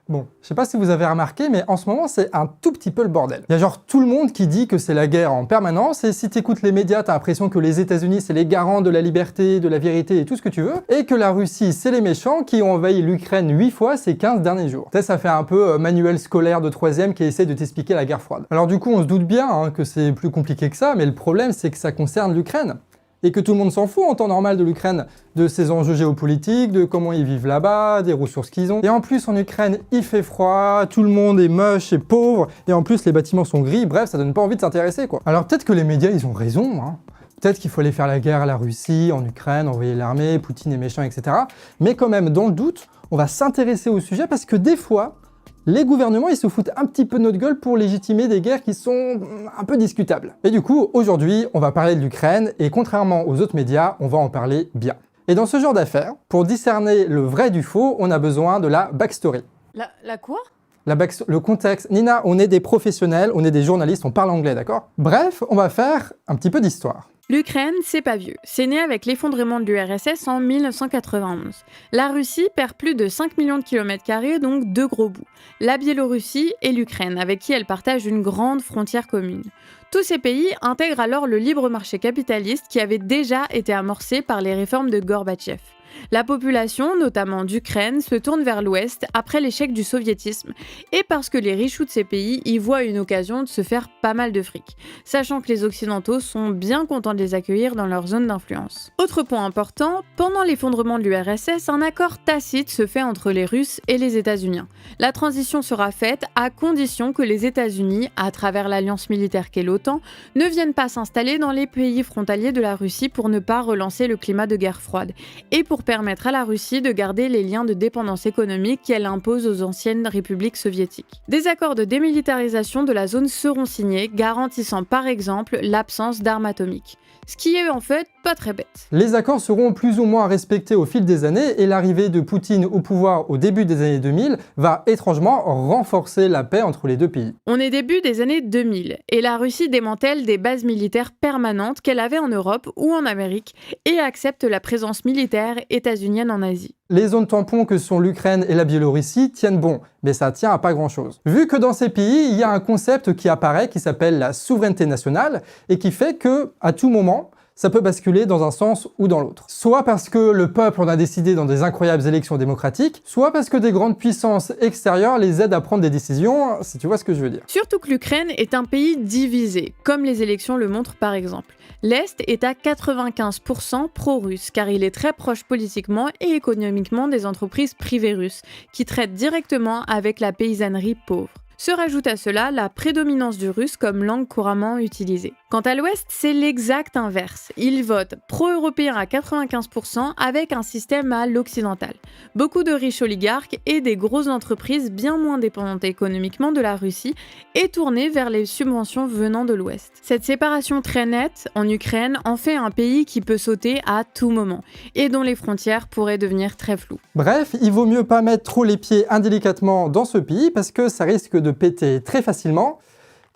Bon, je sais pas si vous avez remarqué, mais en ce moment, c'est un tout petit peu le bordel. Il y a genre tout le monde qui dit que c'est la guerre en permanence, et si t'écoutes les médias, t'as l'impression que les États-Unis, c'est les garants de la liberté, de la vérité et tout ce que tu veux, et que la Russie, c'est les méchants qui ont envahi l'Ukraine 8 fois ces 15 derniers jours. Tu sais, ça fait un peu manuel scolaire de 3e qui essaie de t'expliquer la guerre froide. Alors du coup, on se doute bien que c'est plus compliqué que ça, mais le problème, c'est que ça concerne l'Ukraine. Et que tout le monde s'en fout en temps normal de l'Ukraine, de ses enjeux géopolitiques, de comment ils vivent là-bas, des ressources qu'ils ont. Et en plus, en Ukraine, il fait froid, tout le monde est moche et pauvre, et en plus, les bâtiments sont gris, bref, ça donne pas envie de s'intéresser, quoi. Alors peut-être que les médias, ils ont raison, hein. Peut-être qu'il faut aller faire la guerre à la Russie, en Ukraine, envoyer l'armée, Poutine est méchant, etc. Mais quand même, dans le doute, on va s'intéresser au sujet parce que des fois, les gouvernements, ils se foutent un petit peu de notre gueule pour légitimer des guerres qui sont un peu discutables. Et du coup, aujourd'hui, on va parler de l'Ukraine, et contrairement aux autres médias, on va en parler bien. Et dans ce genre d'affaires, pour discerner le vrai du faux, on a besoin de la backstory. La quoi? Le contexte. Nina, on est des professionnels, on est des journalistes, on parle anglais, d'accord? Bref, on va faire un petit peu d'histoire. L'Ukraine, c'est pas vieux. C'est né avec l'effondrement de l'URSS en 1991. La Russie perd plus de 5 millions de kilomètres carrés, donc deux gros bouts. La Biélorussie et l'Ukraine, avec qui elle partage une grande frontière commune. Tous ces pays intègrent alors le libre marché capitaliste qui avait déjà été amorcé par les réformes de Gorbatchev. La population, notamment d'Ukraine, se tourne vers l'Ouest après l'échec du soviétisme et parce que les richoux de ces pays y voient une occasion de se faire pas mal de fric, sachant que les Occidentaux sont bien contents de les accueillir dans leur zone d'influence. Autre point important, pendant l'effondrement de l'URSS, un accord tacite se fait entre les Russes et les États-Unis. La transition sera faite à condition que les États-Unis, à travers l'alliance militaire qu'est l'OTAN, ne viennent pas s'installer dans les pays frontaliers de la Russie pour ne pas relancer le climat de guerre froide et pour permettre à la Russie de garder les liens de dépendance économique qu'elle impose aux anciennes républiques soviétiques. Des accords de démilitarisation de la zone seront signés, garantissant par exemple l'absence d'armes atomiques. Ce qui est en fait pas très bête. Les accords seront plus ou moins respectés au fil des années et l'arrivée de Poutine au pouvoir au début des années 2000 va étrangement renforcer la paix entre les deux pays. On est début des années 2000 et la Russie démantèle des bases militaires permanentes qu'elle avait en Europe ou en Amérique et accepte la présence militaire états-unienne en Asie. Les zones tampons que sont l'Ukraine et la Biélorussie tiennent bon, mais ça tient à pas grand-chose. Vu que dans ces pays, il y a un concept qui apparaît qui s'appelle la souveraineté nationale et qui fait que, à tout moment, ça peut basculer dans un sens ou dans l'autre. Soit parce que le peuple en a décidé dans des incroyables élections démocratiques, soit parce que des grandes puissances extérieures les aident à prendre des décisions, si tu vois ce que je veux dire. Surtout que l'Ukraine est un pays divisé, comme les élections le montrent par exemple. L'Est est à 95% pro-russe, car il est très proche politiquement et économiquement des entreprises privées russes, qui traitent directement avec la paysannerie pauvre. Se rajoute à cela la prédominance du russe comme langue couramment utilisée. Quant à l'Ouest, c'est l'exact inverse. Ils votent pro-européens à 95% avec un système à l'occidental. Beaucoup de riches oligarques et des grosses entreprises bien moins dépendantes économiquement de la Russie et tournées vers les subventions venant de l'Ouest. Cette séparation très nette en Ukraine en fait un pays qui peut sauter à tout moment et dont les frontières pourraient devenir très floues. Bref, il vaut mieux pas mettre trop les pieds indélicatement dans ce pays parce que ça risque de péter très facilement.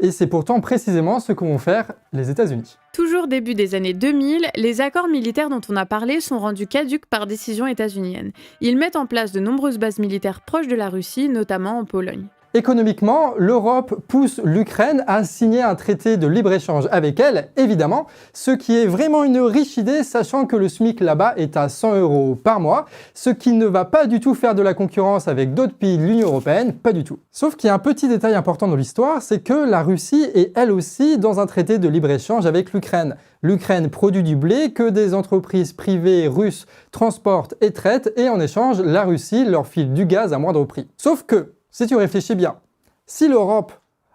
Et c'est pourtant précisément ce que vont faire les États-Unis. Toujours début des années 2000, les accords militaires dont on a parlé sont rendus caducs par décision états-unienne. Ils mettent en place de nombreuses bases militaires proches de la Russie, notamment en Pologne. Économiquement, l'Europe pousse l'Ukraine à signer un traité de libre-échange avec elle, évidemment, ce qui est vraiment une riche idée, sachant que le SMIC là-bas est à 100 € par mois, ce qui ne va pas du tout faire de la concurrence avec d'autres pays de l'Union européenne, pas du tout. Sauf qu'il y a un petit détail important dans l'histoire, c'est que la Russie est elle aussi dans un traité de libre-échange avec l'Ukraine. L'Ukraine produit du blé que des entreprises privées russes transportent et traitent, et en échange, la Russie leur file du gaz à moindre prix. Sauf que, si tu réfléchis bien, si l'Europe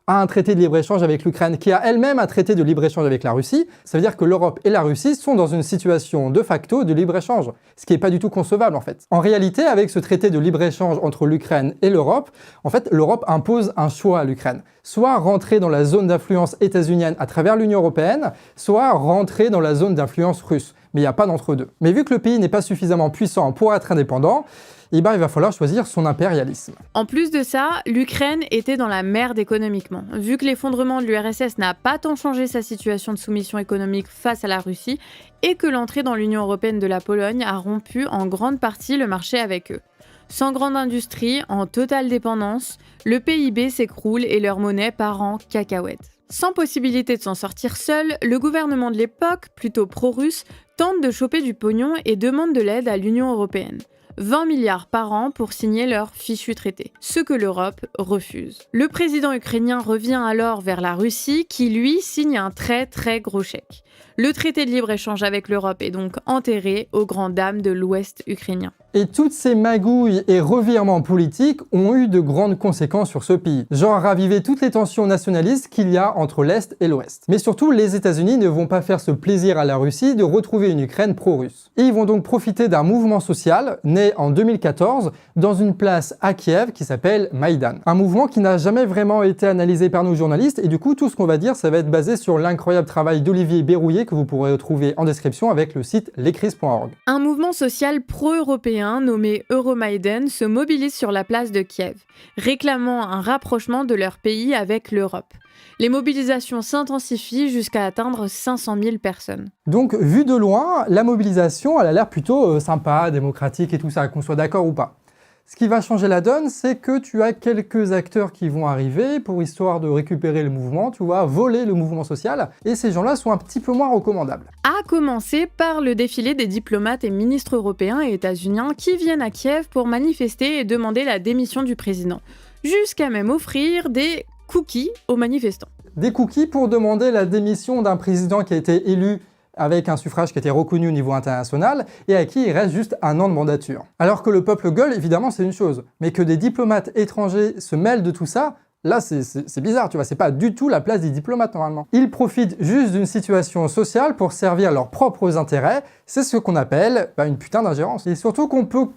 a un traité de libre-échange avec l'Ukraine, qui a elle-même un traité de libre-échange avec la Russie, ça veut dire que l'Europe et la Russie sont dans une situation de facto de libre-échange, ce qui n'est pas du tout concevable en fait. En réalité, avec ce traité de libre-échange entre l'Ukraine et l'Europe, en fait, l'Europe impose un choix à l'Ukraine. Soit rentrer dans la zone d'influence états-unienne à travers l'Union européenne, soit rentrer dans la zone d'influence russe. Mais il n'y a pas d'entre-deux. Mais vu que le pays n'est pas suffisamment puissant pour être indépendant, il va falloir choisir son impérialisme. En plus de ça, l'Ukraine était dans la merde économiquement. Vu que l'effondrement de l'URSS n'a pas tant changé sa situation de soumission économique face à la Russie, et que l'entrée dans l'Union européenne de la Pologne a rompu en grande partie le marché avec eux. Sans grande industrie, en totale dépendance, le PIB s'écroule et leur monnaie part en cacahuètes. Sans possibilité de s'en sortir seul, le gouvernement de l'époque, plutôt pro-russe, tente de choper du pognon et demande de l'aide à l'Union européenne. 20 milliards par an pour signer leur fichu traité, ce que l'Europe refuse. Le président ukrainien revient alors vers la Russie qui, lui, signe un très très gros chèque. Le traité de libre-échange avec l'Europe est donc enterré aux grandes dames de l'Ouest ukrainien. Et toutes ces magouilles et revirements politiques ont eu de grandes conséquences sur ce pays. Genre raviver toutes les tensions nationalistes qu'il y a entre l'Est et l'Ouest. Mais surtout, les États-Unis ne vont pas faire ce plaisir à la Russie de retrouver une Ukraine pro-russe. Et ils vont donc profiter d'un mouvement social né en 2014 dans une place à Kiev qui s'appelle Maïdan. Un mouvement qui n'a jamais vraiment été analysé par nos journalistes et du coup tout ce qu'on va dire ça va être basé sur l'incroyable travail d'Olivier Berrouillet que vous pourrez retrouver en description avec le site lescris.org. Un mouvement social pro-européen nommé Euromaïdan se mobilise sur la place de Kiev, réclamant un rapprochement de leur pays avec l'Europe. Les mobilisations s'intensifient jusqu'à atteindre 500 000 personnes. Donc, vu de loin, la mobilisation, elle a l'air plutôt sympa, démocratique et tout ça, qu'on soit d'accord ou pas. Ce qui va changer la donne, c'est que tu as quelques acteurs qui vont arriver pour histoire de récupérer le mouvement, tu vois, voler le mouvement social, et ces gens-là sont un petit peu moins recommandables. À commencer par le défilé des diplomates et ministres européens et états-uniens qui viennent à Kiev pour manifester et demander la démission du président, jusqu'à même offrir des cookies aux manifestants. Des cookies pour demander la démission d'un président qui a été élu avec un suffrage qui a été reconnu au niveau international et à qui il reste juste un an de mandature. Alors que le peuple gueule, évidemment, c'est une chose. Mais que des diplomates étrangers se mêlent de tout ça, là, c'est bizarre, tu vois, c'est pas du tout la place des diplomates, normalement. Ils profitent juste d'une situation sociale pour servir leurs propres intérêts, c'est ce qu'on appelle une putain d'ingérence. Et surtout qu'on peut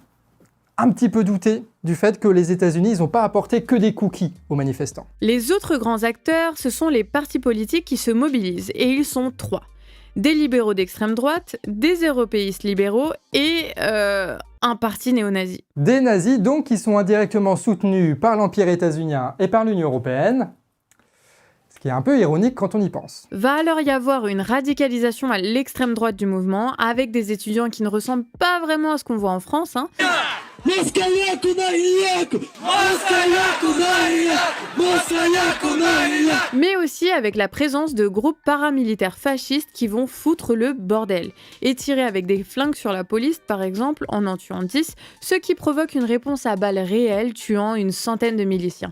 un petit peu douter du fait que les États-Unis n'ont pas apporté que des cookies aux manifestants. Les autres grands acteurs, ce sont les partis politiques qui se mobilisent, et ils sont 3. Des libéraux d'extrême droite, des européistes libéraux et un parti néo-nazi. Des nazis donc qui sont indirectement soutenus par l'Empire états-unien et par l'Union européenne, ce qui est un peu ironique quand on y pense. Va alors y avoir une radicalisation à l'extrême droite du mouvement, avec des étudiants qui ne ressemblent pas vraiment à ce qu'on voit en France, hein. Mais aussi avec la présence de groupes paramilitaires fascistes qui vont foutre le bordel et tirer avec des flingues sur la police, par exemple, en en tuant 10, ce qui provoque une réponse à balles réelles tuant une centaine de miliciens.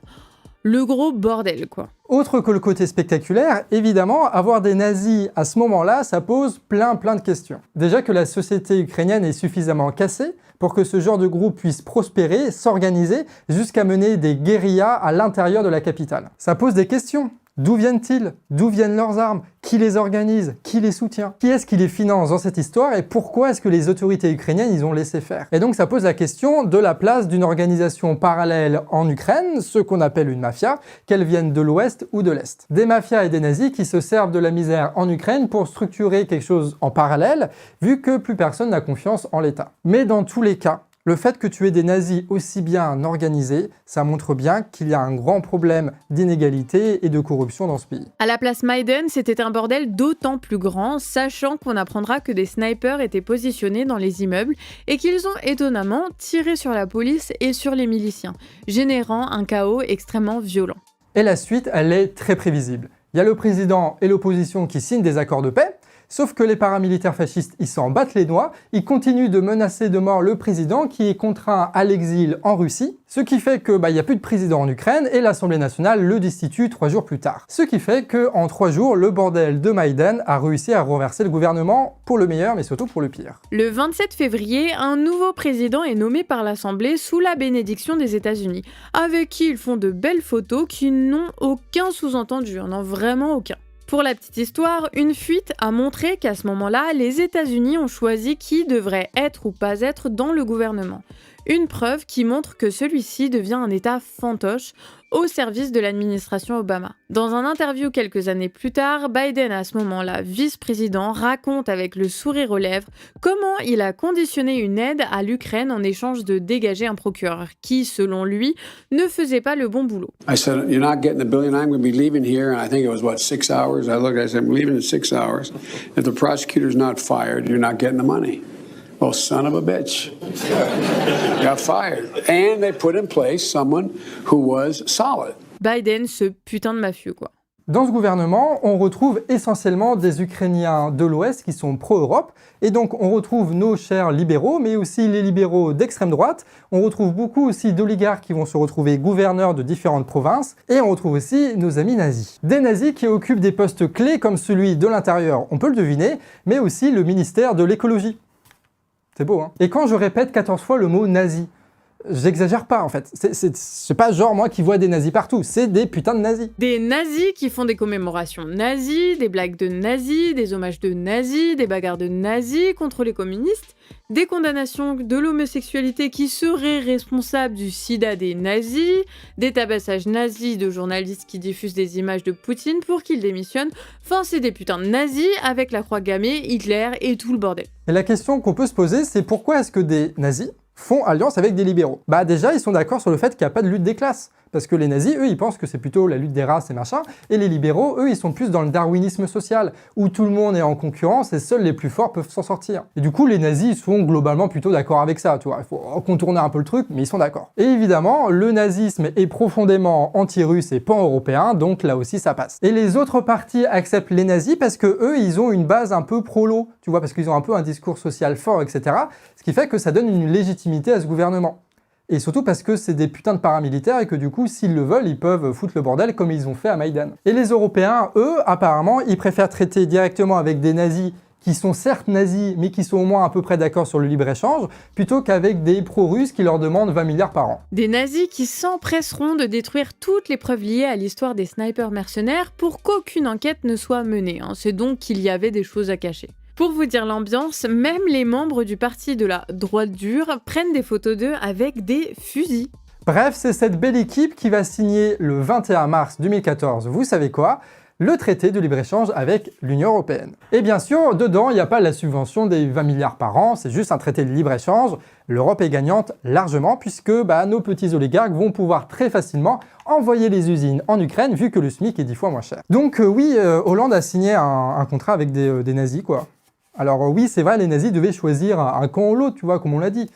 Le gros bordel, quoi. Autre que le côté spectaculaire, évidemment, avoir des nazis à ce moment-là, ça pose plein de questions. Déjà que la société ukrainienne est suffisamment cassée pour que ce genre de groupe puisse prospérer, s'organiser, jusqu'à mener des guérillas à l'intérieur de la capitale. Ça pose des questions. D'où viennent-ils? D'où viennent leurs armes? Qui les organise? Qui les soutient? Qui est-ce qui les finance dans cette histoire? Et pourquoi est-ce que les autorités ukrainiennes ils ont laissé faire? Et donc ça pose la question de la place d'une organisation parallèle en Ukraine, ce qu'on appelle une mafia, qu'elle vienne de l'Ouest ou de l'Est. Des mafias et des nazis qui se servent de la misère en Ukraine pour structurer quelque chose en parallèle, vu que plus personne n'a confiance en l'État. Mais dans tous les cas, le fait que tu aies des nazis aussi bien organisés, ça montre bien qu'il y a un grand problème d'inégalité et de corruption dans ce pays. À la place Maïdan, c'était un bordel d'autant plus grand, sachant qu'on apprendra que des snipers étaient positionnés dans les immeubles et qu'ils ont étonnamment tiré sur la police et sur les miliciens, générant un chaos extrêmement violent. Et la suite, elle est très prévisible. Il y a le président et l'opposition qui signent des accords de paix, sauf que les paramilitaires fascistes, ils s'en battent les doigts, ils continuent de menacer de mort le président qui est contraint à l'exil en Russie, ce qui fait que il n'y a plus de président en Ukraine et l'Assemblée nationale le destitue 3 jours plus tard. Ce qui fait qu'en 3 jours, le bordel de Maïdan a réussi à renverser le gouvernement pour le meilleur mais surtout pour le pire. Le 27 février, un nouveau président est nommé par l'Assemblée sous la bénédiction des États-Unis, avec qui ils font de belles photos qui n'ont aucun sous-entendu, non vraiment aucun. Pour la petite histoire, une fuite a montré qu'à ce moment-là, les États-Unis ont choisi qui devrait être ou pas être dans le gouvernement. Une preuve qui montre que celui-ci devient un État fantoche au service de l'administration Obama. Dans un interview quelques années plus tard, Biden, à ce moment-là vice-président, raconte avec le sourire aux lèvres comment il a conditionné une aide à l'Ukraine en échange de dégager un procureur qui, selon lui, ne faisait pas le bon boulot. I said, you're not getting the billion. I'm going to be leaving here. And I think it was, 6 hours? I said, I'm leaving in 6 hours. If the prosecutor's not fired, you're not getting the money. Well, son of a bitch. Got fired. And they put in place someone who was solid. Biden, ce putain de mafieux, quoi. Dans ce gouvernement, on retrouve essentiellement des Ukrainiens de l'Ouest qui sont pro-Europe, et donc on retrouve nos chers libéraux, mais aussi les libéraux d'extrême droite. On retrouve beaucoup aussi d'oligarques qui vont se retrouver gouverneurs de différentes provinces, et on retrouve aussi nos amis nazis. Des nazis qui occupent des postes clés comme celui de l'intérieur, on peut le deviner, mais aussi le ministère de l'écologie. C'est beau, hein? Et quand je répète 14 fois le mot nazi, j'exagère pas en fait, c'est pas genre moi qui vois des nazis partout, c'est des putains de nazis. Des nazis qui font des commémorations nazies, des blagues de nazis, des hommages de nazis, des bagarres de nazis contre les communistes, des condamnations de l'homosexualité qui seraient responsables du sida des nazis, des tabassages nazis de journalistes qui diffusent des images de Poutine pour qu'il démissionne, enfin c'est des putains de nazis avec la croix gammée, Hitler et tout le bordel. Et la question qu'on peut se poser, c'est pourquoi est-ce que des nazis font alliance avec des libéraux? Bah déjà, ils sont d'accord sur le fait qu'il n'y a pas de lutte des classes. Parce que les nazis, eux, ils pensent que c'est plutôt la lutte des races et machin, et les libéraux, eux, ils sont plus dans le darwinisme social, où tout le monde est en concurrence et seuls les plus forts peuvent s'en sortir. Et du coup, les nazis, ils sont globalement plutôt d'accord avec ça, tu vois. Il faut contourner un peu le truc, mais ils sont d'accord. Et évidemment, le nazisme est profondément anti-russe et pan-européen, donc là aussi, ça passe. Et les autres partis acceptent les nazis parce que eux, ils ont une base un peu prolo, tu vois, parce qu'ils ont un peu un discours social fort, etc. Ce qui fait que ça donne une légitimité à ce gouvernement. Et surtout parce que c'est des putains de paramilitaires et que du coup, s'ils le veulent, ils peuvent foutre le bordel comme ils ont fait à Maïdan. Et les Européens, eux, apparemment, ils préfèrent traiter directement avec des nazis qui sont certes nazis, mais qui sont au moins à peu près d'accord sur le libre-échange, plutôt qu'avec des pro-russes qui leur demandent 20 milliards par an. Des nazis qui s'empresseront de détruire toutes les preuves liées à l'histoire des snipers mercenaires pour qu'aucune enquête ne soit menée. C'est donc qu'il y avait des choses à cacher. Pour vous dire l'ambiance, même les membres du parti de la droite dure prennent des photos d'eux avec des fusils. Bref, c'est cette belle équipe qui va signer le 21 mars 2014, vous savez quoi ? Le traité de libre-échange avec l'Union européenne. Et bien sûr, dedans, il n'y a pas la subvention des 20 milliards par an, c'est juste un traité de libre-échange. L'Europe est gagnante largement puisque nos petits oligarques vont pouvoir très facilement envoyer les usines en Ukraine vu que le SMIC est 10 fois moins cher. Donc oui, Hollande a signé un contrat avec des nazis, quoi. Alors oui, c'est vrai, les nazis devaient choisir un camp ou l'autre, tu vois, comme on l'a dit.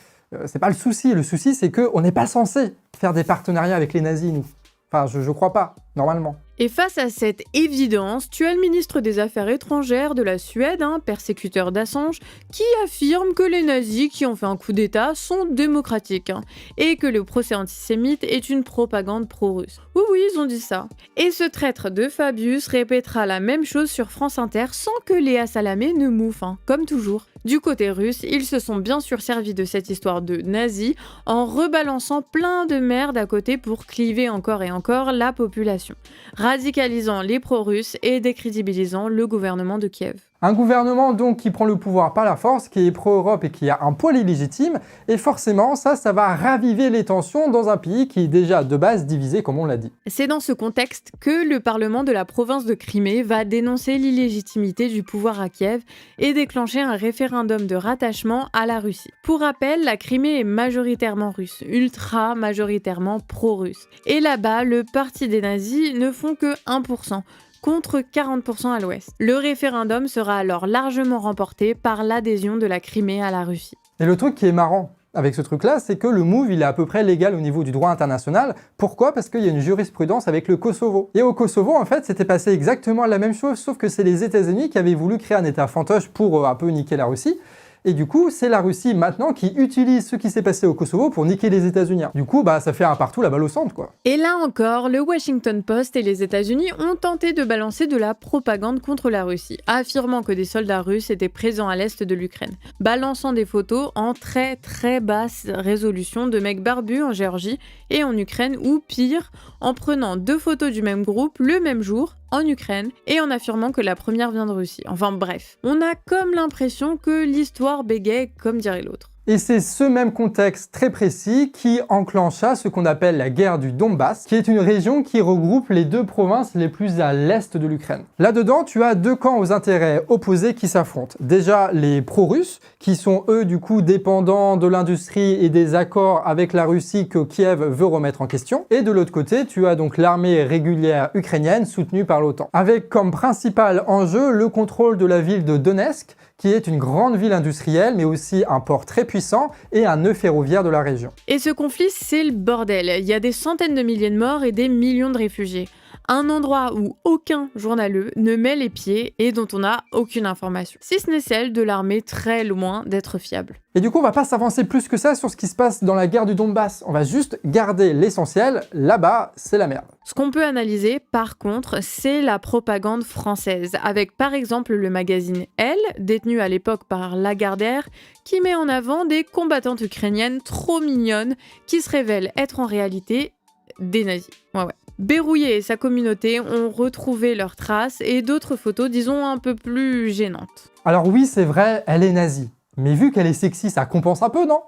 C'est pas le souci c'est qu'on n'est pas censé faire des partenariats avec les nazis, nous. Enfin, je crois pas, normalement. Et face à cette évidence, tu as le ministre des Affaires étrangères de la Suède, persécuteur d'Assange, qui affirme que les nazis qui ont fait un coup d'État sont démocratiques, et que le procès antisémite est une propagande pro-russe. Oui, ils ont dit ça. Et ce traître de Fabius répétera la même chose sur France Inter sans que Léa Salamé ne mouffe, comme toujours. Du côté russe, ils se sont bien sûr servis de cette histoire de nazis en rebalançant plein de merde à côté pour cliver encore et encore la population, radicalisant les pro-russes et décrédibilisant le gouvernement de Kiev. Un gouvernement donc qui prend le pouvoir par la force, qui est pro-Europe et qui a un poil illégitime, et forcément ça va raviver les tensions dans un pays qui est déjà de base divisé comme on l'a dit. C'est dans ce contexte que le Parlement de la province de Crimée va dénoncer l'illégitimité du pouvoir à Kiev et déclencher un référendum de rattachement à la Russie. Pour rappel, la Crimée est majoritairement russe, ultra majoritairement pro-russe. Et là-bas, le parti des nazis ne font que 1%. Contre 40% à l'ouest. Le référendum sera alors largement remporté par l'adhésion de la Crimée à la Russie. Et le truc qui est marrant avec ce truc-là, c'est que le move, il est à peu près légal au niveau du droit international. Pourquoi ? Parce qu'il y a une jurisprudence avec le Kosovo. Et au Kosovo, en fait, c'était passé exactement la même chose, sauf que c'est les États-Unis qui avaient voulu créer un État fantoche pour un peu niquer la Russie. Et du coup, c'est la Russie maintenant qui utilise ce qui s'est passé au Kosovo pour niquer les États-Unis. Du coup, ça fait un partout la balle au centre, quoi. Et là encore, le Washington Post et les États-Unis ont tenté de balancer de la propagande contre la Russie, affirmant que des soldats russes étaient présents à l'est de l'Ukraine, balançant des photos en très très basse résolution de mecs barbus en Géorgie et en Ukraine, ou pire, en prenant 2 photos du même groupe le même jour, en Ukraine, et en affirmant que la première vient de Russie. Enfin bref, on a comme l'impression que l'histoire bégaye comme dirait l'autre. Et c'est ce même contexte très précis qui enclencha ce qu'on appelle la guerre du Donbass, qui est une région qui regroupe les 2 provinces les plus à l'est de l'Ukraine. Là-dedans, tu as 2 camps aux intérêts opposés qui s'affrontent. Déjà, les pro-russes, qui sont eux du coup dépendants de l'industrie et des accords avec la Russie que Kiev veut remettre en question. Et de l'autre côté, tu as donc l'armée régulière ukrainienne soutenue par l'OTAN. Avec comme principal enjeu le contrôle de la ville de Donetsk, qui est une grande ville industrielle, mais aussi un port très puissant et un nœud ferroviaire de la région. Et ce conflit, c'est le bordel. Il y a des centaines de milliers de morts et des millions de réfugiés. Un endroit où aucun journaleux ne met les pieds et dont on n'a aucune information. Si ce n'est celle de l'armée très loin d'être fiable. Et du coup, on va pas s'avancer plus que ça sur ce qui se passe dans la guerre du Donbass. On va juste garder l'essentiel. Là-bas, c'est la merde. Ce qu'on peut analyser, par contre, c'est la propagande française, avec par exemple le magazine Elle, détenu à l'époque par Lagardère, qui met en avant des combattantes ukrainiennes trop mignonnes qui se révèlent être en réalité des nazis. Ouais. Berrouillet et sa communauté ont retrouvé leurs traces et d'autres photos, disons, un peu plus gênantes. Alors oui, c'est vrai, elle est nazie. Mais vu qu'elle est sexy, ça compense un peu, non?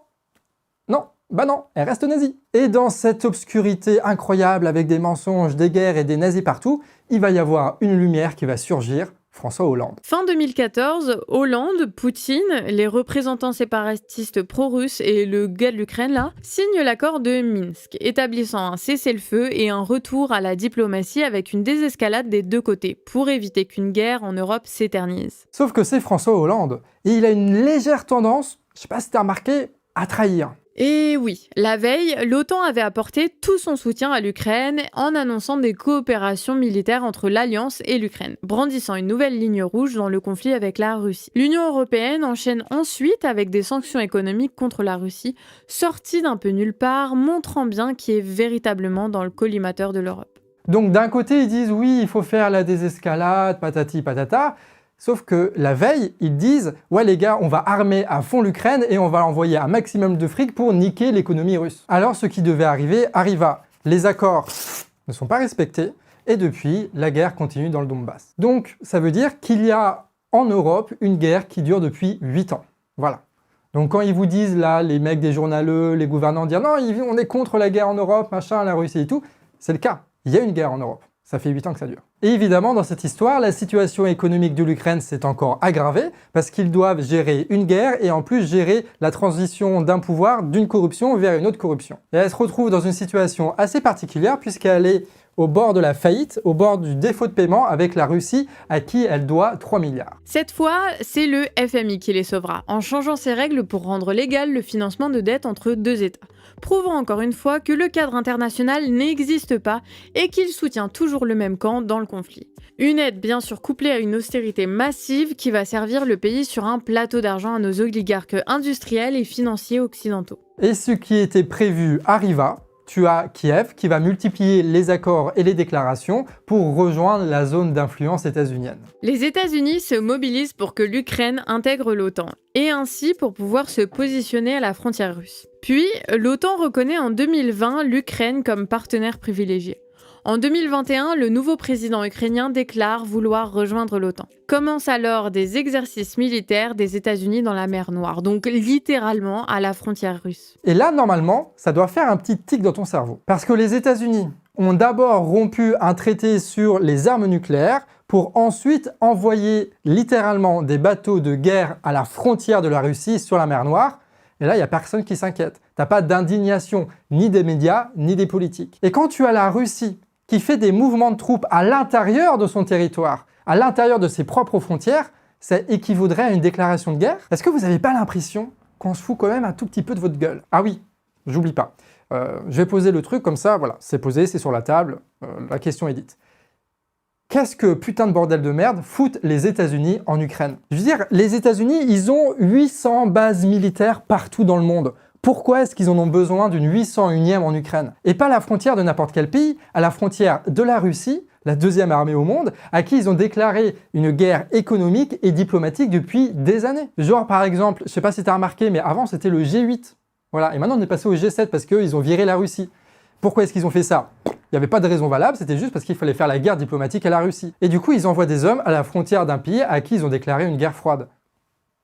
Non, bah non, elle reste nazie. Et dans cette obscurité incroyable avec des mensonges, des guerres et des nazis partout, il va y avoir une lumière qui va surgir, François Hollande. Fin 2014, Hollande, Poutine, les représentants séparatistes pro-russes et le gars de l'Ukraine là, signent l'accord de Minsk, établissant un cessez-le-feu et un retour à la diplomatie avec une désescalade des deux côtés, pour éviter qu'une guerre en Europe s'éternise. Sauf que c'est François Hollande, et il a une légère tendance, je sais pas si t'as remarqué, à trahir. Et oui, la veille, l'OTAN avait apporté tout son soutien à l'Ukraine en annonçant des coopérations militaires entre l'Alliance et l'Ukraine, brandissant une nouvelle ligne rouge dans le conflit avec la Russie. L'Union européenne enchaîne ensuite avec des sanctions économiques contre la Russie, sorties d'un peu nulle part, montrant bien qui est véritablement dans le collimateur de l'Europe. Donc d'un côté, ils disent oui, il faut faire la désescalade, patati patata. Sauf que la veille, ils disent « Ouais les gars, on va armer à fond l'Ukraine et on va envoyer un maximum de fric pour niquer l'économie russe. » Alors ce qui devait arriver, arriva. Les accords ne sont pas respectés et depuis, la guerre continue dans le Donbass. Donc ça veut dire qu'il y a en Europe une guerre qui dure depuis 8 ans. Voilà. Donc quand ils vous disent là, les mecs des journaleux, les gouvernants dire « Non, on est contre la guerre en Europe, machin, la Russie et tout », c'est le cas. Il y a une guerre en Europe. Ça fait 8 ans que ça dure. Et évidemment, dans cette histoire, la situation économique de l'Ukraine s'est encore aggravée parce qu'ils doivent gérer une guerre et en plus gérer la transition d'un pouvoir, d'une corruption vers une autre corruption. Et elle se retrouve dans une situation assez particulière puisqu'elle est au bord de la faillite, au bord du défaut de paiement avec la Russie à qui elle doit 3 milliards. Cette fois, c'est le FMI qui les sauvera, en changeant ses règles pour rendre légal le financement de dettes entre deux États, prouvant encore une fois que le cadre international n'existe pas et qu'il soutient toujours le même camp dans le conflit. Une aide bien sûr couplée à une austérité massive qui va servir le pays sur un plateau d'argent à nos oligarques industriels et financiers occidentaux. Et ce qui était prévu arriva. Tu as Kiev qui va multiplier les accords et les déclarations pour rejoindre la zone d'influence états-unienne. Les États-Unis se mobilisent pour que l'Ukraine intègre l'OTAN, et ainsi pour pouvoir se positionner à la frontière russe. Puis, l'OTAN reconnaît en 2020 l'Ukraine comme partenaire privilégié. En 2021, le nouveau président ukrainien déclare vouloir rejoindre l'OTAN. Commencent alors des exercices militaires des États-Unis dans la mer Noire, donc littéralement à la frontière russe. Et là, normalement, ça doit faire un petit tic dans ton cerveau. Parce que les États-Unis ont d'abord rompu un traité sur les armes nucléaires pour ensuite envoyer littéralement des bateaux de guerre à la frontière de la Russie sur la mer Noire. Et là, il n'y a personne qui s'inquiète. T'as pas d'indignation, ni des médias, ni des politiques. Et quand tu as la Russie qui fait des mouvements de troupes à l'intérieur de son territoire, à l'intérieur de ses propres frontières, ça équivaudrait à une déclaration de guerre? Est-ce que vous n'avez pas l'impression qu'on se fout quand même un tout petit peu de votre gueule? Ah oui, j'oublie pas. Je vais poser le truc comme ça, voilà, c'est posé, c'est sur la table, la question est dite. Qu'est-ce que putain de bordel de merde foutent les États-Unis en Ukraine? Je veux dire, les États-Unis, ils ont 800 bases militaires partout dans le monde. Pourquoi est-ce qu'ils en ont besoin d'une 801e en Ukraine? Et pas à la frontière de n'importe quel pays, à la frontière de la Russie, la deuxième armée au monde, à qui ils ont déclaré une guerre économique et diplomatique depuis des années. Genre par exemple, je sais pas si t'as remarqué, mais avant c'était le G8. Voilà, et maintenant on est passé au G7 parce qu'ils ont viré la Russie. Pourquoi est-ce qu'ils ont fait ça? Il n'y avait pas de raison valable, c'était juste parce qu'il fallait faire la guerre diplomatique à la Russie. Et du coup, ils envoient des hommes à la frontière d'un pays à qui ils ont déclaré une guerre froide.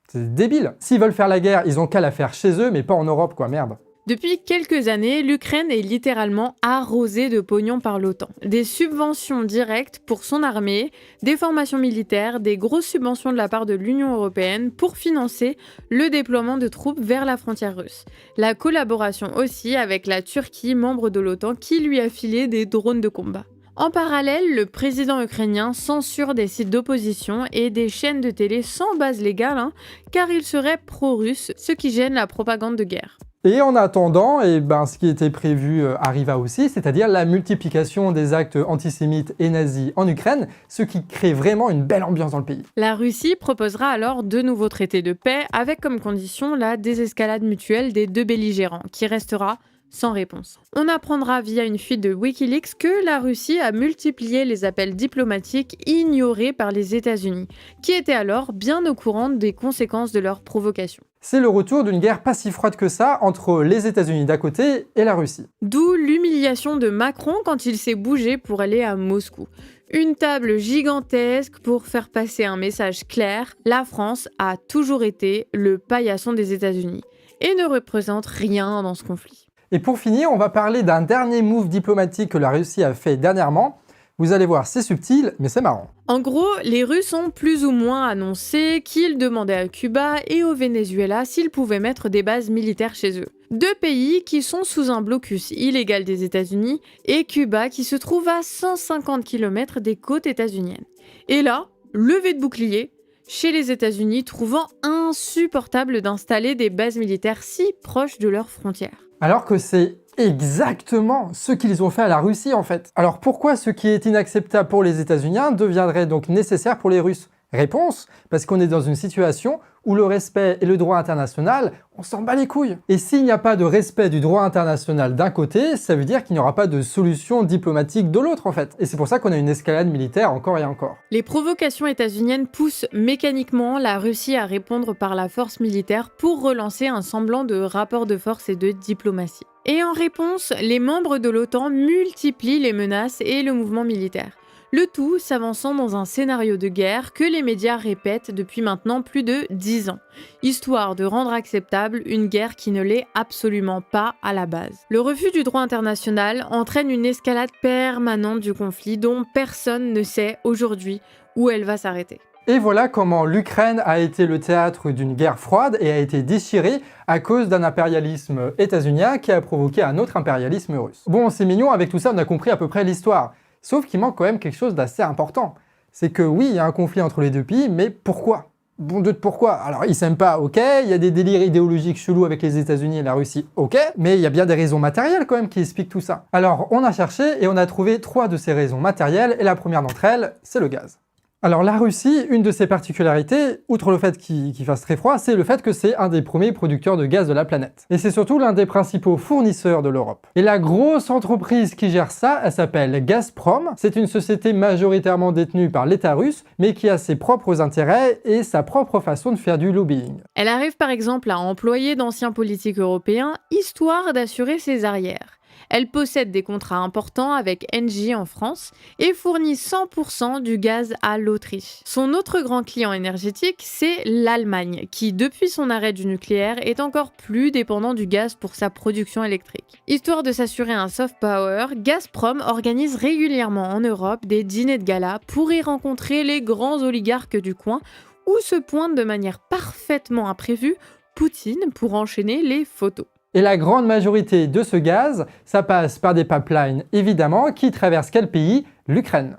C'est débile. S'ils veulent faire la guerre, ils ont qu'à la faire chez eux, mais pas en Europe, quoi, merde. Depuis quelques années, l'Ukraine est littéralement arrosée de pognon par l'OTAN. Des subventions directes pour son armée, des formations militaires, des grosses subventions de la part de l'Union européenne pour financer le déploiement de troupes vers la frontière russe. La collaboration aussi avec la Turquie, membre de l'OTAN, qui lui a filé des drones de combat. En parallèle, le président ukrainien censure des sites d'opposition et des chaînes de télé sans base légale, car ils seraient pro-russes, ce qui gêne la propagande de guerre. Et en attendant, ce qui était prévu arriva aussi, c'est-à-dire la multiplication des actes antisémites et nazis en Ukraine, ce qui crée vraiment une belle ambiance dans le pays. La Russie proposera alors 2 nouveaux traités de paix avec comme condition la désescalade mutuelle des 2 belligérants, qui restera sans réponse. On apprendra via une fuite de Wikileaks que la Russie a multiplié les appels diplomatiques ignorés par les États-Unis, qui étaient alors bien au courant des conséquences de leur provocation. C'est le retour d'une guerre pas si froide que ça entre les États-Unis d'un côté et la Russie. D'où l'humiliation de Macron quand il s'est bougé pour aller à Moscou. Une table gigantesque pour faire passer un message clair, la France a toujours été le paillasson des États-Unis et ne représente rien dans ce conflit. Et pour finir, on va parler d'un dernier move diplomatique que la Russie a fait dernièrement. Vous allez voir, c'est subtil, mais c'est marrant. En gros, les Russes ont plus ou moins annoncé qu'ils demandaient à Cuba et au Venezuela s'ils pouvaient mettre des bases militaires chez eux. 2 pays qui sont sous un blocus illégal des États-Unis et Cuba qui se trouve à 150 km des côtes états-uniennes. Et là, levée de bouclier, chez les États-Unis trouvant insupportable d'installer des bases militaires si proches de leurs frontières. Alors que c'est exactement ce qu'ils ont fait à la Russie en fait. Alors pourquoi ce qui est inacceptable pour les États-Unis deviendrait donc nécessaire pour les Russes? Réponse, parce qu'on est dans une situation où le respect et le droit international, on s'en bat les couilles. Et s'il n'y a pas de respect du droit international d'un côté, ça veut dire qu'il n'y aura pas de solution diplomatique de l'autre en fait. Et c'est pour ça qu'on a une escalade militaire encore et encore. Les provocations états-uniennes poussent mécaniquement la Russie à répondre par la force militaire pour relancer un semblant de rapport de force et de diplomatie. Et en réponse, les membres de l'OTAN multiplient les menaces et le mouvement militaire. Le tout s'avançant dans un scénario de guerre que les médias répètent depuis maintenant plus de 10 ans, histoire de rendre acceptable une guerre qui ne l'est absolument pas à la base. Le refus du droit international entraîne une escalade permanente du conflit dont personne ne sait aujourd'hui où elle va s'arrêter. Et voilà comment l'Ukraine a été le théâtre d'une guerre froide et a été déchirée à cause d'un impérialisme états-unien qui a provoqué un autre impérialisme russe. Bon, c'est mignon, avec tout ça on a compris à peu près l'histoire. Sauf qu'il manque quand même quelque chose d'assez important. C'est que oui, il y a un conflit entre les 2 pays, mais pourquoi? Bon Dieu de pourquoi? Alors ils s'aiment pas, ok, il y a des délires idéologiques chelous avec les États-Unis et la Russie, ok, mais il y a bien des raisons matérielles quand même qui expliquent tout ça. Alors on a cherché et on a trouvé 3 de ces raisons matérielles, et la première d'entre elles, c'est le gaz. Alors la Russie, une de ses particularités, outre le fait qu'il fasse très froid, c'est le fait que c'est un des premiers producteurs de gaz de la planète. Et c'est surtout l'un des principaux fournisseurs de l'Europe. Et la grosse entreprise qui gère ça, elle s'appelle Gazprom. C'est une société majoritairement détenue par l'État russe, mais qui a ses propres intérêts et sa propre façon de faire du lobbying. Elle arrive par exemple à employer d'anciens politiques européens, histoire d'assurer ses arrières. Elle possède des contrats importants avec Engie en France et fournit 100% du gaz à l'Autriche. Son autre grand client énergétique, c'est l'Allemagne, qui depuis son arrêt du nucléaire est encore plus dépendant du gaz pour sa production électrique. Histoire de s'assurer un soft power, Gazprom organise régulièrement en Europe des dîners de gala pour y rencontrer les grands oligarques du coin, où se pointe de manière parfaitement imprévue Poutine pour enchaîner les photos. Et la grande majorité de ce gaz, ça passe par des pipelines, évidemment, qui traversent quel pays? L'Ukraine.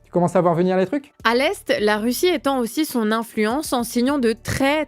Tu commences à voir venir les trucs? À l'Est, la Russie étend aussi son influence en signant de très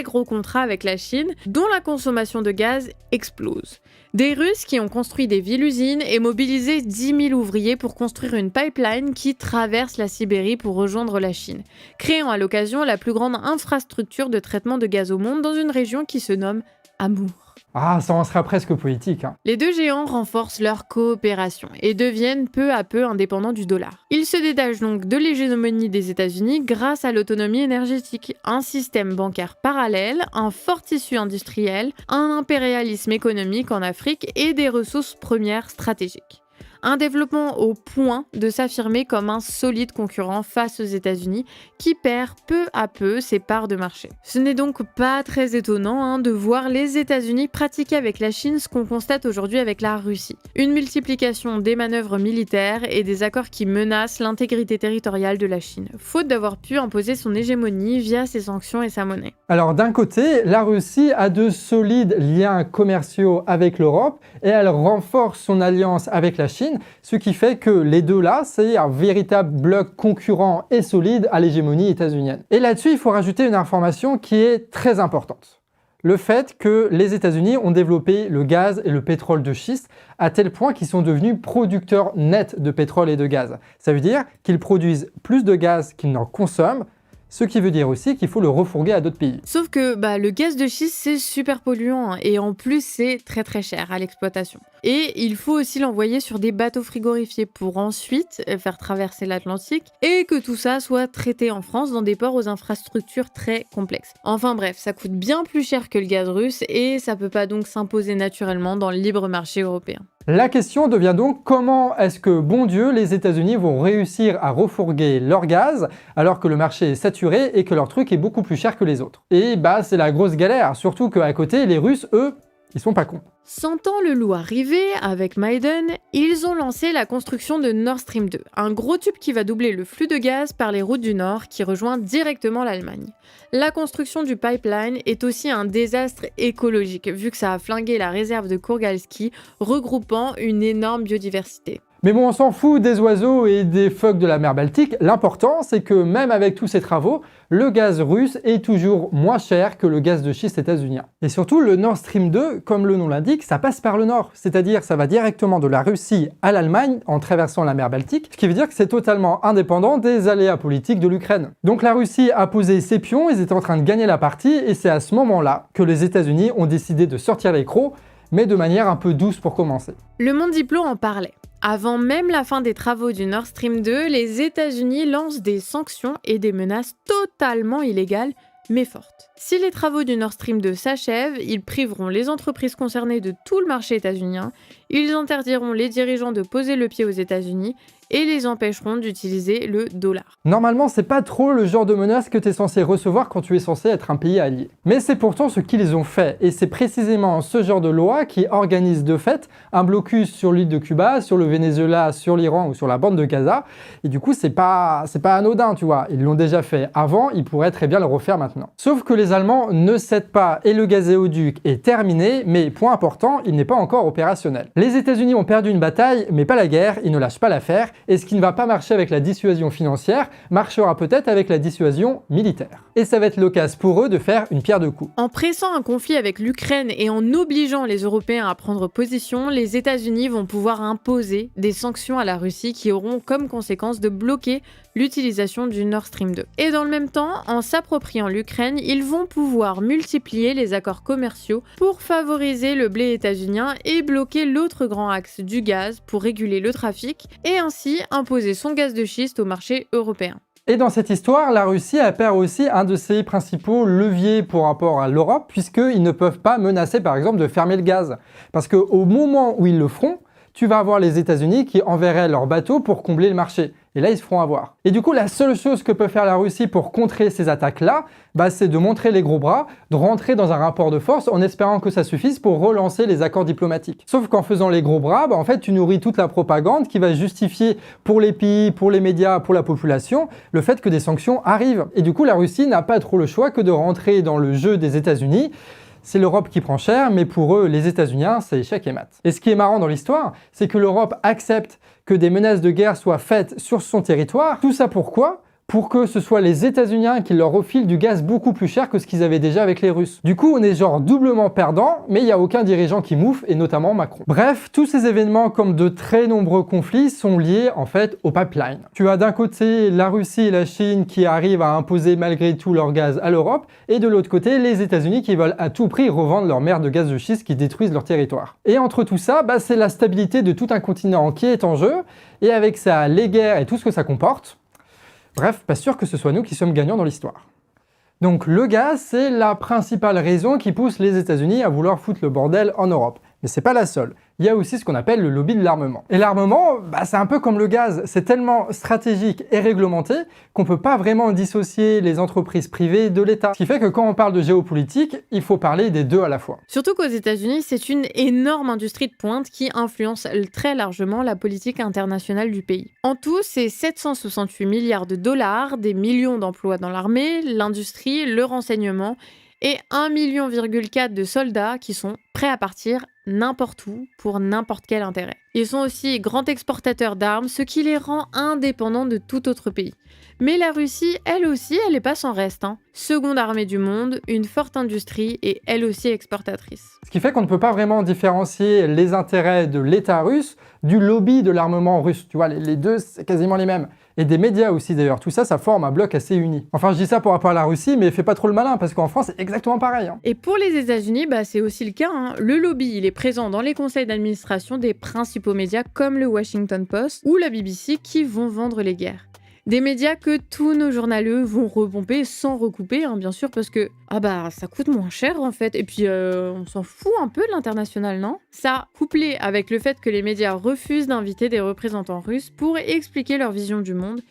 gros contrats avec la Chine, dont la consommation de gaz explose. Des Russes qui ont construit des villes-usines et mobilisé 10 000 ouvriers pour construire une pipeline qui traverse la Sibérie pour rejoindre la Chine, créant à l'occasion la plus grande infrastructure de traitement de gaz au monde dans une région qui se nomme Amour. Ah, ça en sera presque poétique, hein. Les 2 géants renforcent leur coopération et deviennent peu à peu indépendants du dollar. Ils se détachent donc de l'hégémonie des États-Unis grâce à l'autonomie énergétique, un système bancaire parallèle, un fort tissu industriel, un impérialisme économique en Afrique et des ressources premières stratégiques. Un développement au point de s'affirmer comme un solide concurrent face aux États-Unis qui perd peu à peu ses parts de marché. Ce n'est donc pas très étonnant de voir les États-Unis pratiquer avec la Chine ce qu'on constate aujourd'hui avec la Russie. Une multiplication des manœuvres militaires et des accords qui menacent l'intégrité territoriale de la Chine, faute d'avoir pu imposer son hégémonie via ses sanctions et sa monnaie. Alors d'un côté, la Russie a de solides liens commerciaux avec l'Europe et elle renforce son alliance avec la Chine, Chine, ce qui fait que les deux là, c'est un véritable bloc concurrent et solide à l'hégémonie états-unienne. Et là-dessus, il faut rajouter une information qui est très importante. Le fait que les États-Unis ont développé le gaz et le pétrole de schiste à tel point qu'ils sont devenus producteurs nets de pétrole et de gaz. Ça veut dire qu'ils produisent plus de gaz qu'ils n'en consomment, ce qui veut dire aussi qu'il faut le refourguer à d'autres pays. Sauf que le gaz de schiste, c'est super polluant et en plus, c'est très très cher à l'exploitation. Et il faut aussi l'envoyer sur des bateaux frigorifiés pour ensuite faire traverser l'Atlantique et que tout ça soit traité en France dans des ports aux infrastructures très complexes. Enfin bref, ça coûte bien plus cher que le gaz russe et ça peut pas donc s'imposer naturellement dans le libre marché européen. La question devient donc comment est-ce que, bon Dieu, les États-Unis vont réussir à refourguer leur gaz alors que le marché est saturé et que leur truc est beaucoup plus cher que les autres. Et c'est la grosse galère, surtout qu'à côté, les Russes, eux, ils sont pas cons. Sentant le loup arriver, avec Maiden, ils ont lancé la construction de Nord Stream 2, un gros tube qui va doubler le flux de gaz par les routes du Nord qui rejoint directement l'Allemagne. La construction du pipeline est aussi un désastre écologique, vu que ça a flingué la réserve de Kurgalski, regroupant une énorme biodiversité. Mais bon, on s'en fout des oiseaux et des phoques de la mer Baltique. L'important, c'est que même avec tous ces travaux, le gaz russe est toujours moins cher que le gaz de schiste états-unien. Et surtout, le Nord Stream 2, comme le nom l'indique, ça passe par le nord. C'est-à-dire, ça va directement de la Russie à l'Allemagne en traversant la mer Baltique, ce qui veut dire que c'est totalement indépendant des aléas politiques de l'Ukraine. Donc la Russie a posé ses pions, ils étaient en train de gagner la partie, et c'est à ce moment-là que les États-Unis ont décidé de sortir les crocs, mais de manière un peu douce pour commencer. Le Monde Diplo en parlait. Avant même la fin des travaux du Nord Stream 2, les États-Unis lancent des sanctions et des menaces totalement illégales, mais fortes. Si les travaux du Nord Stream 2 s'achèvent, ils priveront les entreprises concernées de tout le marché états-unien, ils interdiront les dirigeants de poser le pied aux États-Unis et les empêcheront d'utiliser le dollar. Normalement, c'est pas trop le genre de menace que tu es censé recevoir quand tu es censé être un pays allié. Mais c'est pourtant ce qu'ils ont fait, et c'est précisément ce genre de loi qui organise de fait un blocus sur l'île de Cuba, sur le Venezuela, sur l'Iran ou sur la bande de Gaza, et du coup c'est pas anodin, tu vois. Ils l'ont déjà fait avant, ils pourraient très bien le refaire maintenant. Sauf que les Allemands ne cèdent pas et le gazéoduc est terminé, mais point important, il n'est pas encore opérationnel. Les États-Unis ont perdu une bataille, mais pas la guerre, ils ne lâchent pas l'affaire, et ce qui ne va pas marcher avec la dissuasion financière marchera peut-être avec la dissuasion militaire. Et ça va être l'occasion pour eux de faire une pierre deux coups. En pressant un conflit avec l'Ukraine et en obligeant les Européens à prendre position, les États-Unis vont pouvoir imposer des sanctions à la Russie qui auront comme conséquence de bloquer l'utilisation du Nord Stream 2. Et dans le même temps, en s'appropriant l'Ukraine, ils vont pouvoir multiplier les accords commerciaux pour favoriser le blé états-unien et bloquer l'autre grand axe du gaz pour réguler le trafic et ainsi imposer son gaz de schiste au marché européen. Et dans cette histoire, la Russie perd aussi un de ses principaux leviers pour rapport à l'Europe, puisqu'ils ne peuvent pas menacer par exemple de fermer le gaz. Parce qu'au moment où ils le feront, tu vas avoir les États-Unis qui enverraient leurs bateaux pour combler le marché. Et là, ils se feront avoir. Et du coup, la seule chose que peut faire la Russie pour contrer ces attaques-là, c'est de montrer les gros bras, de rentrer dans un rapport de force en espérant que ça suffise pour relancer les accords diplomatiques. Sauf qu'en faisant les gros bras, en fait, tu nourris toute la propagande qui va justifier pour les pays, pour les médias, pour la population, le fait que des sanctions arrivent. Et du coup, la Russie n'a pas trop le choix que de rentrer dans le jeu des États-Unis. C'est l'Europe qui prend cher, mais pour eux, les États-Unis, c'est échec et mat. Et ce qui est marrant dans l'histoire, c'est que l'Europe accepte que des menaces de guerre soient faites sur son territoire. Tout ça pourquoi ? Pour que ce soit les États-Unis qui leur refilent du gaz beaucoup plus cher que ce qu'ils avaient déjà avec les Russes. Du coup, on est genre doublement perdant, mais il n'y a aucun dirigeant qui mouffe, et notamment Macron. Bref, tous ces événements, comme de très nombreux conflits, sont liés en fait au pipeline. Tu as d'un côté la Russie et la Chine qui arrivent à imposer malgré tout leur gaz à l'Europe, et de l'autre côté, les États-Unis qui veulent à tout prix revendre leur mer de gaz de schiste qui détruisent leur territoire. Et entre tout ça, c'est la stabilité de tout un continent qui est en jeu, et avec ça, les guerres et tout ce que ça comporte. Bref, pas sûr que ce soit nous qui sommes gagnants dans l'histoire. Donc le gaz, c'est la principale raison qui pousse les États-Unis à vouloir foutre le bordel en Europe. Mais c'est pas la seule. Il y a aussi ce qu'on appelle le lobby de l'armement. Et l'armement, c'est un peu comme le gaz, c'est tellement stratégique et réglementé qu'on peut pas vraiment dissocier les entreprises privées de l'État. Ce qui fait que quand on parle de géopolitique, il faut parler des deux à la fois. Surtout qu'aux États-Unis, c'est une énorme industrie de pointe qui influence très largement la politique internationale du pays. En tout, c'est 768 milliards de dollars, des millions d'emplois dans l'armée, l'industrie, le renseignement et 1,4 million de soldats qui sont prêts à partir n'importe où pour n'importe quel intérêt. Ils sont aussi grands exportateurs d'armes, ce qui les rend indépendants de tout autre pays. Mais la Russie, elle aussi, elle n'est pas sans reste. Seconde armée du monde, une forte industrie et elle aussi exportatrice. Ce qui fait qu'on ne peut pas vraiment différencier les intérêts de l'État russe du lobby de l'armement russe. Tu vois, les deux, c'est quasiment les mêmes. Et des médias aussi d'ailleurs. Tout ça, ça forme un bloc assez uni. Enfin, je dis ça pour rapport à la Russie, mais fais pas trop le malin, parce qu'en France, c'est exactement pareil. Et pour les États-Unis, c'est aussi le cas. Le lobby, il est présent dans les conseils d'administration des principaux médias comme le Washington Post ou la BBC qui vont vendre les guerres. Des médias que tous nos journaleux vont repomper sans recouper, bien sûr, parce que ça coûte moins cher en fait. Et puis on s'en fout un peu de l'international, non ? Ça, couplé avec le fait que les médias refusent d'inviter des représentants russes pour expliquer leur vision du monde.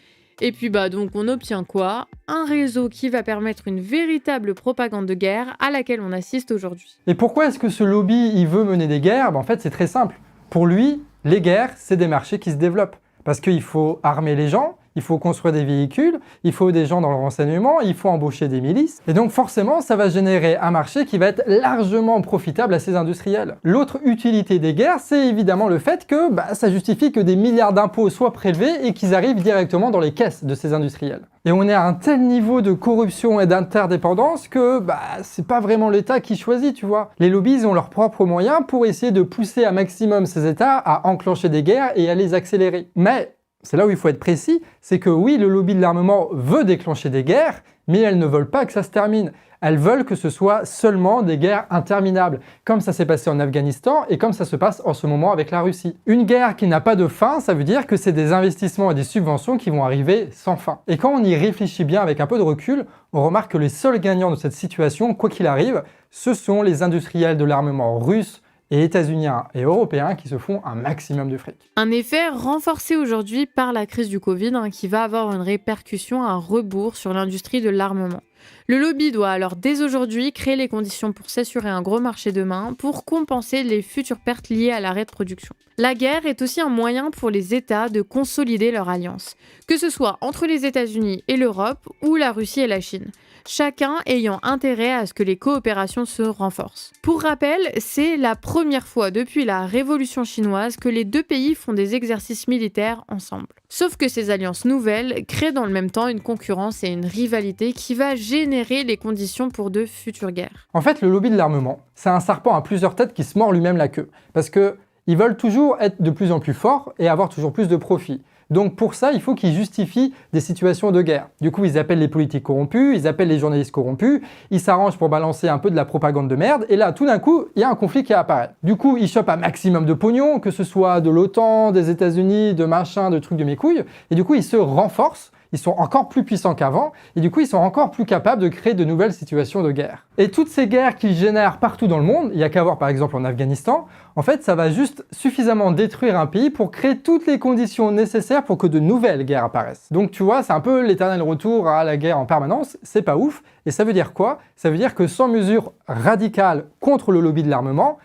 Et puis donc on obtient quoi ? Un réseau qui va permettre une véritable propagande de guerre à laquelle on assiste aujourd'hui. Et pourquoi est-ce que ce lobby il veut mener des guerres ? En fait, c'est très simple. Pour lui, les guerres, c'est des marchés qui se développent. Parce qu'il faut armer les gens, il faut construire des véhicules, il faut des gens dans le renseignement, il faut embaucher des milices. Et donc forcément, ça va générer un marché qui va être largement profitable à ces industriels. L'autre utilité des guerres, c'est évidemment le fait que ça justifie que des milliards d'impôts soient prélevés et qu'ils arrivent directement dans les caisses de ces industriels. Et on est à un tel niveau de corruption et d'interdépendance que c'est pas vraiment l'État qui choisit, tu vois. Les lobbies ont leurs propres moyens pour essayer de pousser un maximum ces États à enclencher des guerres et à les accélérer. Mais c'est là où il faut être précis, c'est que oui, le lobby de l'armement veut déclencher des guerres, mais elles ne veulent pas que ça se termine. Elles veulent que ce soit seulement des guerres interminables, comme ça s'est passé en Afghanistan et comme ça se passe en ce moment avec la Russie. Une guerre qui n'a pas de fin, ça veut dire que c'est des investissements et des subventions qui vont arriver sans fin. Et quand on y réfléchit bien avec un peu de recul, on remarque que les seuls gagnants de cette situation, quoi qu'il arrive, ce sont les industriels de l'armement russe, et états-uniens et européens qui se font un maximum de fric. Un effet renforcé aujourd'hui par la crise du Covid qui va avoir une répercussion à rebours sur l'industrie de l'armement. Le lobby doit alors dès aujourd'hui créer les conditions pour s'assurer un gros marché demain pour compenser les futures pertes liées à l'arrêt de production. La guerre est aussi un moyen pour les États de consolider leur alliance, que ce soit entre les États-Unis et l'Europe ou la Russie et la Chine. Chacun ayant intérêt à ce que les coopérations se renforcent. Pour rappel, c'est la première fois depuis la Révolution chinoise que les deux pays font des exercices militaires ensemble. Sauf que ces alliances nouvelles créent dans le même temps une concurrence et une rivalité qui va générer les conditions pour de futures guerres. En fait, le lobby de l'armement, c'est un serpent à plusieurs têtes qui se mord lui-même la queue. Parce qu'ils veulent toujours être de plus en plus forts et avoir toujours plus de profit. Donc pour ça, il faut qu'ils justifient des situations de guerre. Du coup, ils appellent les politiques corrompus, ils appellent les journalistes corrompus, ils s'arrangent pour balancer un peu de la propagande de merde, et là, tout d'un coup, il y a un conflit qui apparaît. Du coup, ils chopent un maximum de pognon, que ce soit de l'OTAN, des États-Unis, de machin, de trucs de mes couilles, et du coup, ils se renforcent, ils sont encore plus puissants qu'avant, et du coup, ils sont encore plus capables de créer de nouvelles situations de guerre. Et toutes ces guerres qu'ils génèrent partout dans le monde, il n'y a qu'à voir par exemple en Afghanistan, en fait, ça va juste suffisamment détruire un pays pour créer toutes les conditions nécessaires pour que de nouvelles guerres apparaissent. Donc tu vois, c'est un peu l'éternel retour à la guerre en permanence, c'est pas ouf, et ça veut dire quoi ? Ça veut dire que sans mesures radicales contre le lobby de l'armement,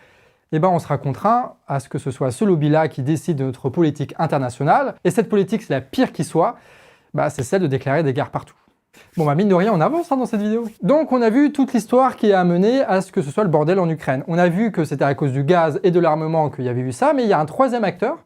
on sera contraint à ce que ce soit ce lobby-là qui décide de notre politique internationale, et cette politique, c'est la pire qui soit, c'est celle de déclarer des guerres partout. Bon mine de rien, on avance dans cette vidéo. Donc on a vu toute l'histoire qui a amené à ce que ce soit le bordel en Ukraine. On a vu que c'était à cause du gaz et de l'armement qu'il y avait eu ça, mais il y a un troisième acteur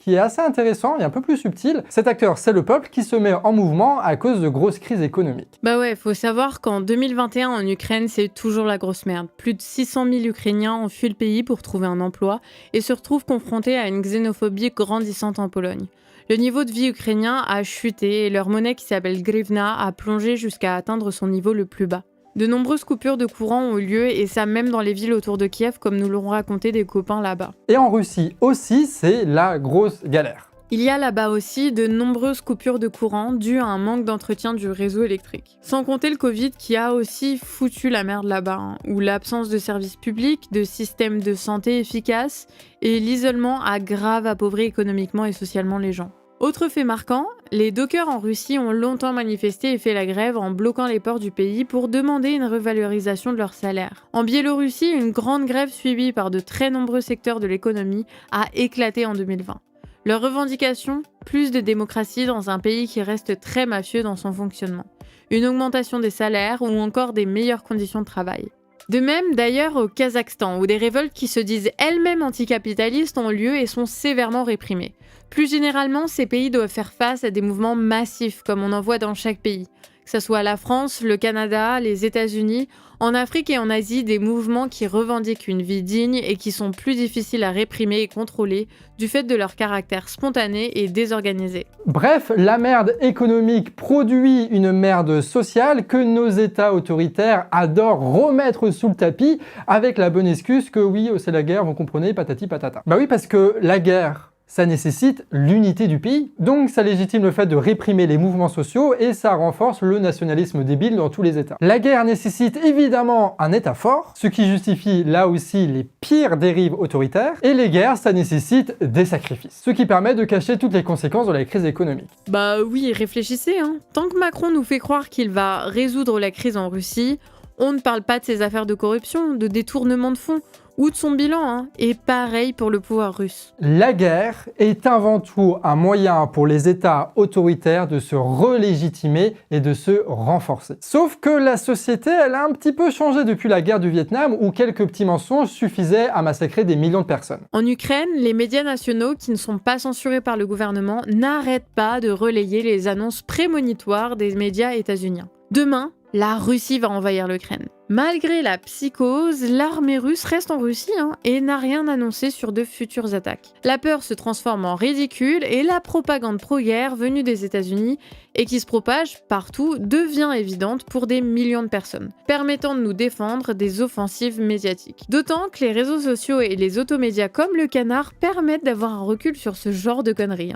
qui est assez intéressant et un peu plus subtil. Cet acteur, c'est le peuple qui se met en mouvement à cause de grosses crises économiques. Faut savoir qu'en 2021 en Ukraine, c'est toujours la grosse merde. Plus de 600 000 Ukrainiens ont fui le pays pour trouver un emploi et se retrouvent confrontés à une xénophobie grandissante en Pologne. Le niveau de vie ukrainien a chuté et leur monnaie qui s'appelle Grivna a plongé jusqu'à atteindre son niveau le plus bas. De nombreuses coupures de courant ont eu lieu et ça même dans les villes autour de Kiev comme nous l'auront raconté des copains là-bas. Et en Russie aussi, c'est la grosse galère. Il y a là-bas aussi de nombreuses coupures de courant dues à un manque d'entretien du réseau électrique. Sans compter le Covid qui a aussi foutu la merde là-bas, où l'absence de services publics, de systèmes de santé efficaces et l'isolement a grave appauvri économiquement et socialement les gens. Autre fait marquant, les dockers en Russie ont longtemps manifesté et fait la grève en bloquant les ports du pays pour demander une revalorisation de leur salaire. En Biélorussie, une grande grève suivie par de très nombreux secteurs de l'économie a éclaté en 2020. Leur revendication, plus de démocratie dans un pays qui reste très mafieux dans son fonctionnement, une augmentation des salaires ou encore des meilleures conditions de travail. De même d'ailleurs au Kazakhstan, où des révoltes qui se disent elles-mêmes anticapitalistes ont lieu et sont sévèrement réprimées. Plus généralement, ces pays doivent faire face à des mouvements massifs, comme on en voit dans chaque pays. Que ce soit la France, le Canada, les États-Unis, en Afrique et en Asie, des mouvements qui revendiquent une vie digne et qui sont plus difficiles à réprimer et contrôler du fait de leur caractère spontané et désorganisé. Bref, la merde économique produit une merde sociale que nos États autoritaires adorent remettre sous le tapis avec la bonne excuse que oui, c'est la guerre, vous comprenez, patati patata. Bah oui, parce que la guerre, ça nécessite l'unité du pays, donc ça légitime le fait de réprimer les mouvements sociaux et ça renforce le nationalisme débile dans tous les États. La guerre nécessite évidemment un État fort, ce qui justifie là aussi les pires dérives autoritaires, et les guerres, ça nécessite des sacrifices, ce qui permet de cacher toutes les conséquences de la crise économique. Bah oui, réfléchissez, hein. Tant que Macron nous fait croire qu'il va résoudre la crise en Russie, on ne parle pas de ses affaires de corruption, de détournement de fonds, ou de son bilan, hein. Et pareil pour le pouvoir russe. La guerre est avant tout un moyen pour les États autoritaires de se relégitimer et de se renforcer. Sauf que la société, elle a un petit peu changé depuis la guerre du Vietnam où quelques petits mensonges suffisaient à massacrer des millions de personnes. En Ukraine, les médias nationaux, qui ne sont pas censurés par le gouvernement, n'arrêtent pas de relayer les annonces prémonitoires des médias états-uniens. Demain, la Russie va envahir l'Ukraine. Malgré la psychose, l'armée russe reste en Russie et n'a rien annoncé sur de futures attaques. La peur se transforme en ridicule et la propagande pro-guerre venue des États-Unis et qui se propage partout devient évidente pour des millions de personnes, permettant de nous défendre des offensives médiatiques. D'autant que les réseaux sociaux et les automédias comme le Canard permettent d'avoir un recul sur ce genre de conneries.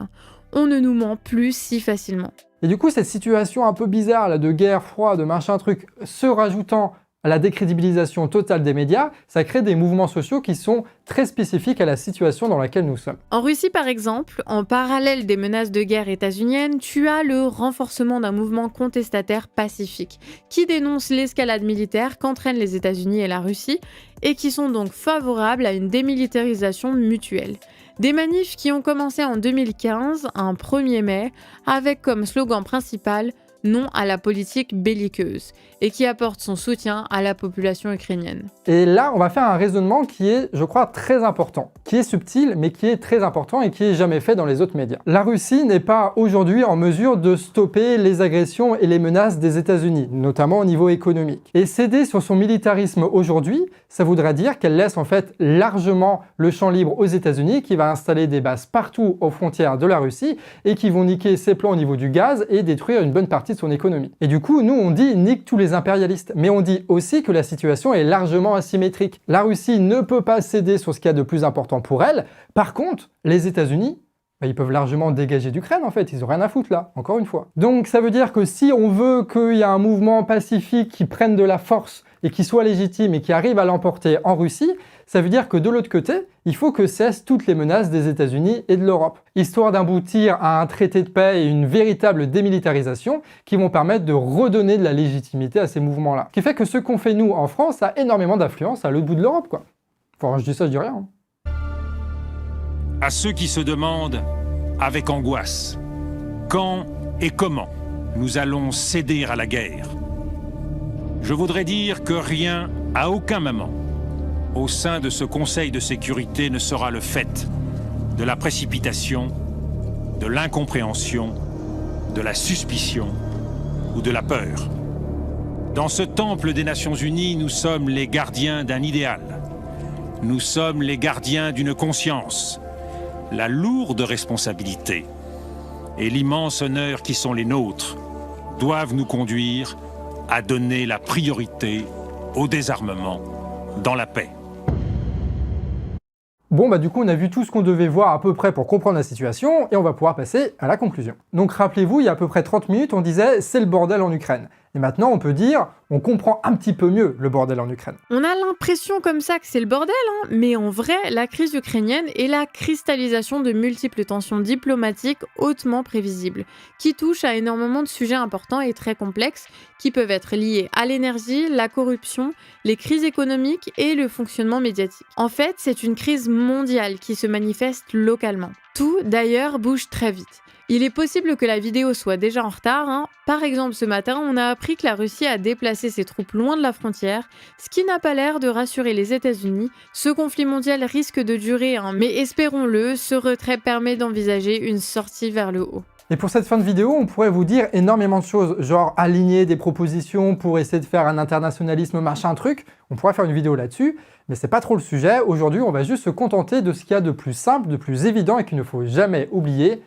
On ne nous ment plus si facilement. Et du coup, cette situation un peu bizarre là, de guerre froide, de machin truc, se rajoutant à la décrédibilisation totale des médias, ça crée des mouvements sociaux qui sont très spécifiques à la situation dans laquelle nous sommes. En Russie, par exemple, en parallèle des menaces de guerre états-uniennes, tu as le renforcement d'un mouvement contestataire pacifique, qui dénonce l'escalade militaire qu'entraînent les États-Unis et la Russie, et qui sont donc favorables à une démilitarisation mutuelle. Des manifs qui ont commencé en 2015, un 1er mai, avec comme slogan principal « Non à la politique belliqueuse » et qui apporte son soutien à la population ukrainienne. Et là, on va faire un raisonnement qui est, je crois, très important, qui est subtil, mais qui est très important et qui est jamais fait dans les autres médias. La Russie n'est pas aujourd'hui en mesure de stopper les agressions et les menaces des États-Unis, notamment au niveau économique. Et céder sur son militarisme aujourd'hui, ça voudrait dire qu'elle laisse en fait largement le champ libre aux États-Unis, qui va installer des bases partout aux frontières de la Russie et qui vont niquer ses plans au niveau du gaz et détruire une bonne partie de son économie. Et du coup, nous, on dit nique tous les impérialistes, mais on dit aussi que la situation est largement asymétrique. La Russie ne peut pas céder sur ce qu'il y a de plus important pour elle. Par contre, les États-Unis, ils peuvent largement dégager d'Ukraine en fait, ils ont rien à foutre là, encore une fois. Donc ça veut dire que si on veut qu'il y ait un mouvement pacifique qui prenne de la force et qui soit légitime et qui arrive à l'emporter en Russie, ça veut dire que de l'autre côté, il faut que cessent toutes les menaces des États-Unis et de l'Europe, histoire d'aboutir à un traité de paix et une véritable démilitarisation qui vont permettre de redonner de la légitimité à ces mouvements-là. Ce qui fait que ce qu'on fait nous en France a énormément d'influence à l'autre bout de l'Europe, quoi. Enfin, je dis ça, je dis rien. À ceux qui se demandent, avec angoisse, quand et comment nous allons céder à la guerre, je voudrais dire que rien, à aucun moment, au sein de ce Conseil de sécurité ne sera le fait de la précipitation, de l'incompréhension, de la suspicion ou de la peur. Dans ce temple des Nations Unies, nous sommes les gardiens d'un idéal. Nous sommes les gardiens d'une conscience. La lourde responsabilité et l'immense honneur qui sont les nôtres doivent nous conduire à donner la priorité au désarmement dans la paix. Bon, du coup, on a vu tout ce qu'on devait voir à peu près pour comprendre la situation et on va pouvoir passer à la conclusion. Donc rappelez-vous, il y a à peu près 30 minutes, on disait « c'est le bordel en Ukraine ». Et maintenant, on peut dire, on comprend un petit peu mieux le bordel en Ukraine. On a l'impression comme ça que c'est le bordel, hein, mais en vrai, la crise ukrainienne est la cristallisation de multiples tensions diplomatiques hautement prévisibles, qui touchent à énormément de sujets importants et très complexes, qui peuvent être liés à l'énergie, la corruption, les crises économiques et le fonctionnement médiatique. En fait, c'est une crise mondiale qui se manifeste localement. Tout, d'ailleurs, bouge très vite. Il est possible que la vidéo soit déjà en retard, hein. Par exemple, ce matin, on a appris que la Russie a déplacé ses troupes loin de la frontière, ce qui n'a pas l'air de rassurer les États-Unis. Ce conflit mondial risque de durer, hein, mais espérons-le, ce retrait permet d'envisager une sortie vers le haut. Et pour cette fin de vidéo, on pourrait vous dire énormément de choses, genre aligner des propositions pour essayer de faire un internationalisme machin truc. On pourrait faire une vidéo là-dessus, mais c'est pas trop le sujet. Aujourd'hui, on va juste se contenter de ce qu'il y a de plus simple, de plus évident et qu'il ne faut jamais oublier.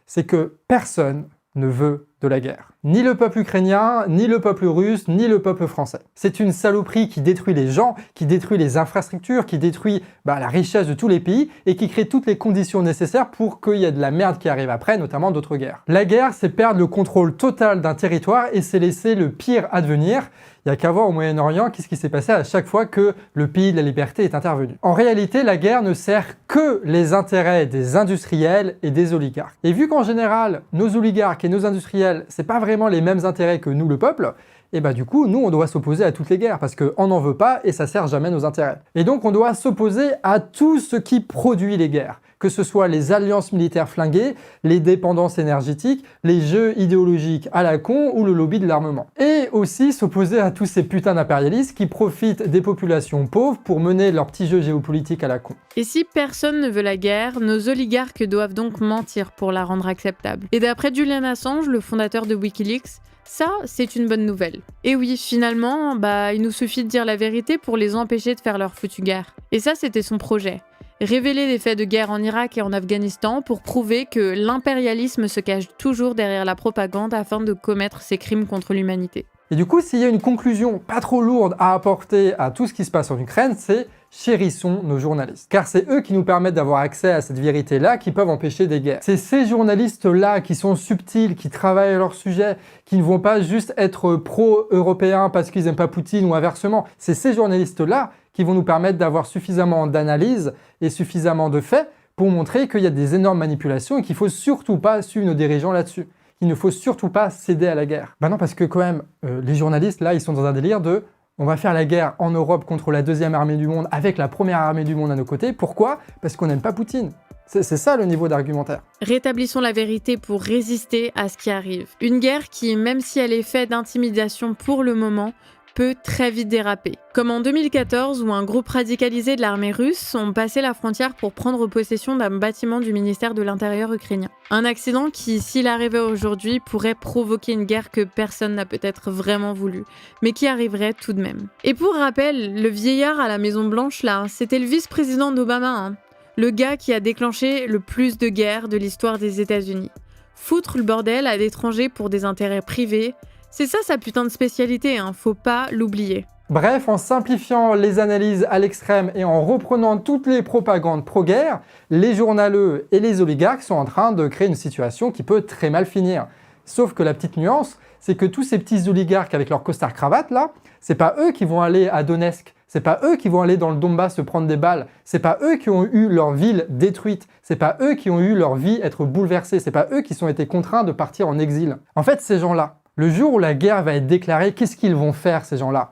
C'est que personne ne veut de la guerre. Ni le peuple ukrainien, ni le peuple russe, ni le peuple français. C'est une saloperie qui détruit les gens, qui détruit les infrastructures, qui détruit la richesse de tous les pays et qui crée toutes les conditions nécessaires pour qu'il y ait de la merde qui arrive après, notamment d'autres guerres. La guerre, c'est perdre le contrôle total d'un territoire et c'est laisser le pire advenir. Il n'y a qu'à voir au Moyen-Orient qu'est-ce qui s'est passé à chaque fois que le pays de la liberté est intervenu. En réalité, la guerre ne sert que les intérêts des industriels et des oligarques. Et vu qu'en général, nos oligarques et nos industriels, c'est pas vraiment les mêmes intérêts que nous, le peuple, et du coup, nous, on doit s'opposer à toutes les guerres parce qu'on n'en veut pas et ça sert jamais nos intérêts. Et donc, on doit s'opposer à tout ce qui produit les guerres. Que ce soit les alliances militaires flinguées, les dépendances énergétiques, les jeux idéologiques à la con ou le lobby de l'armement. Et aussi s'opposer à tous ces putains d'impérialistes qui profitent des populations pauvres pour mener leurs petits jeux géopolitiques à la con. Et si personne ne veut la guerre, nos oligarques doivent donc mentir pour la rendre acceptable. Et d'après Julian Assange, le fondateur de Wikileaks, ça, c'est une bonne nouvelle. Et oui, finalement, il nous suffit de dire la vérité pour les empêcher de faire leur foutue guerre. Et ça, c'était son projet. Révéler des faits de guerre en Irak et en Afghanistan pour prouver que l'impérialisme se cache toujours derrière la propagande afin de commettre ces crimes contre l'humanité. Et du coup, s'il y a une conclusion pas trop lourde à apporter à tout ce qui se passe en Ukraine, c'est chérissons nos journalistes. Car c'est eux qui nous permettent d'avoir accès à cette vérité-là, qui peuvent empêcher des guerres. C'est ces journalistes-là qui sont subtils, qui travaillent à leur sujet, qui ne vont pas juste être pro-européens parce qu'ils n'aiment pas Poutine ou inversement. C'est ces journalistes-là qui vont nous permettre d'avoir suffisamment d'analyse et suffisamment de faits pour montrer qu'il y a des énormes manipulations et qu'il ne faut surtout pas suivre nos dirigeants là-dessus. Il ne faut surtout pas céder à la guerre. Non, parce que quand même, les journalistes, là, ils sont dans un délire de on va faire la guerre en Europe contre la deuxième armée du monde avec la première armée du monde à nos côtés. Pourquoi? Parce qu'on n'aime pas Poutine. C'est ça le niveau d'argumentaire. Rétablissons la vérité pour résister à ce qui arrive. Une guerre qui, même si elle est faite d'intimidation pour le moment, peut très vite déraper. Comme en 2014 où un groupe radicalisé de l'armée russe ont passé la frontière pour prendre possession d'un bâtiment du ministère de l'Intérieur ukrainien. Un accident qui, s'il arrivait aujourd'hui, pourrait provoquer une guerre que personne n'a peut-être vraiment voulu, mais qui arriverait tout de même. Et pour rappel, le vieillard à la Maison Blanche là, c'était le vice-président d'Obama, hein. Le gars qui a déclenché le plus de guerres de l'histoire des États-Unis. Foutre le bordel à l'étranger pour des intérêts privés, c'est ça sa putain de spécialité, hein, faut pas l'oublier. Bref, en simplifiant les analyses à l'extrême et en reprenant toutes les propagandes pro-guerre, les journaleux et les oligarques sont en train de créer une situation qui peut très mal finir. Sauf que la petite nuance, c'est que tous ces petits oligarques avec leur costard cravate là, c'est pas eux qui vont aller à Donetsk, c'est pas eux qui vont aller dans le Donbass se prendre des balles, c'est pas eux qui ont eu leur ville détruite, c'est pas eux qui ont eu leur vie être bouleversée, c'est pas eux qui ont été contraints de partir en exil. En fait, ces gens-là, le jour où la guerre va être déclarée, qu'est-ce qu'ils vont faire, ces gens-là?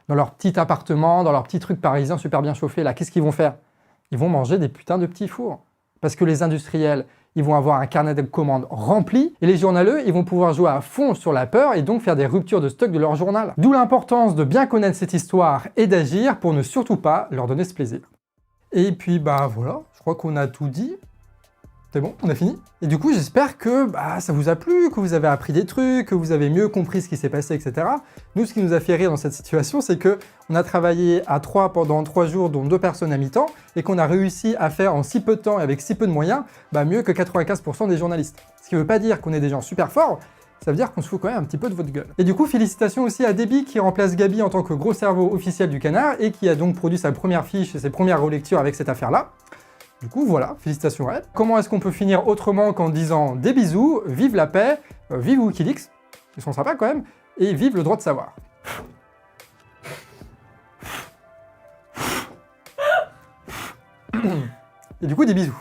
Dans leur petit appartement, dans leur petit truc parisien super bien chauffé, là, qu'est-ce qu'ils vont faire? Ils vont manger des putains de petits fours. Parce que les industriels, ils vont avoir un carnet de commandes rempli, et les journaleux, ils vont pouvoir jouer à fond sur la peur et donc faire des ruptures de stock de leur journal. D'où l'importance de bien connaître cette histoire et d'agir pour ne surtout pas leur donner ce plaisir. Et puis, voilà, je crois qu'on a tout dit. C'est bon, on a fini. Et du coup, j'espère que ça vous a plu, que vous avez appris des trucs, que vous avez mieux compris ce qui s'est passé, etc. Nous, ce qui nous a fait rire dans cette situation, c'est que on a travaillé à 3 pendant 3 jours, dont 2 personnes à mi-temps, et qu'on a réussi à faire en si peu de temps et avec si peu de moyens, mieux que 95% des journalistes. Ce qui ne veut pas dire qu'on est des gens super forts, ça veut dire qu'on se fout quand même un petit peu de votre gueule. Et du coup, félicitations aussi à Déby qui remplace Gabi en tant que gros cerveau officiel du Canard et qui a donc produit sa première fiche et ses premières relectures avec cette affaire-là. Du coup, voilà, félicitations à elle. Comment est-ce qu'on peut finir autrement qu'en disant des bisous, vive la paix, vive Wikileaks, ils sont sympas quand même, et vive le droit de savoir. Et du coup, des bisous.